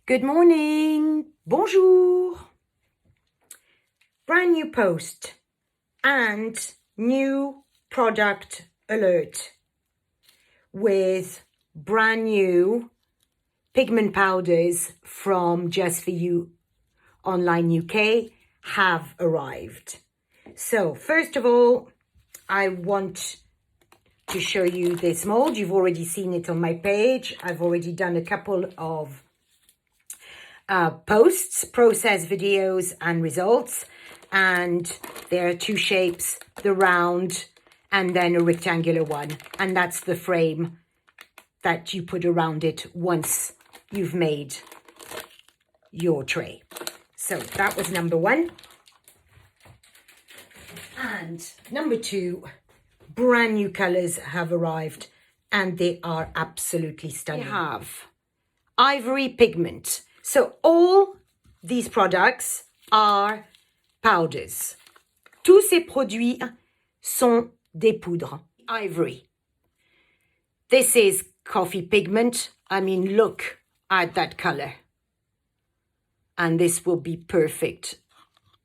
Good morning, bonjour, brand new post and new product alert with brand new pigment powders from Just4youonlineUK have arrived. So first of all, I want to show you this mold. You've already seen it on my page. I've already done a couple of posts, process videos and results, and there are two shapes, the round and then a rectangular one, and that's the frame that you put around it once you've made your tray. So that was number one. And number two, brand new colors have arrived and they are absolutely stunning. We have Ivory pigment. So all these products are powders. Tous ces produits sont des poudres. Ivory. This is coffee pigment. I mean, look at that color. And this will be perfect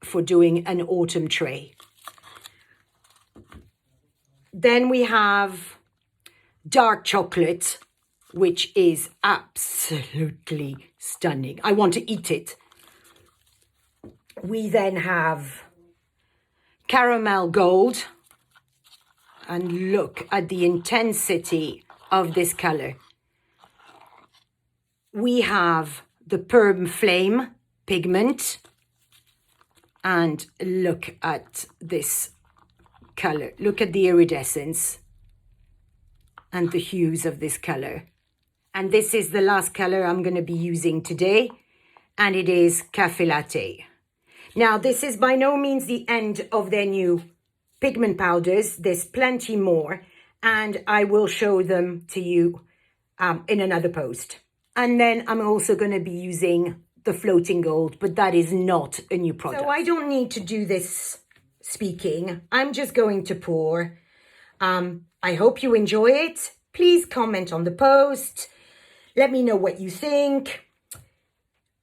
for doing an autumn tray. Then we have dark chocolate, which is absolutely stunning. I want to eat it. We then have caramel gold. And look at the intensity of this color. We have the perm flame pigment. And look at this color. Look at the iridescence and the hues of this color. And this is the last color I'm going to be using today, and it is Caffe Latte. Now, this is by no means the end of their new pigment powders. There's plenty more, and I will show them to you in another post. And then I'm also going to be using the floating gold, but that is not a new product. So I don't need to do this speaking. I'm just going to pour. I hope you enjoy it. Please comment on the post. Let me know what you think.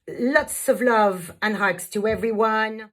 Lots of love and hugs to everyone.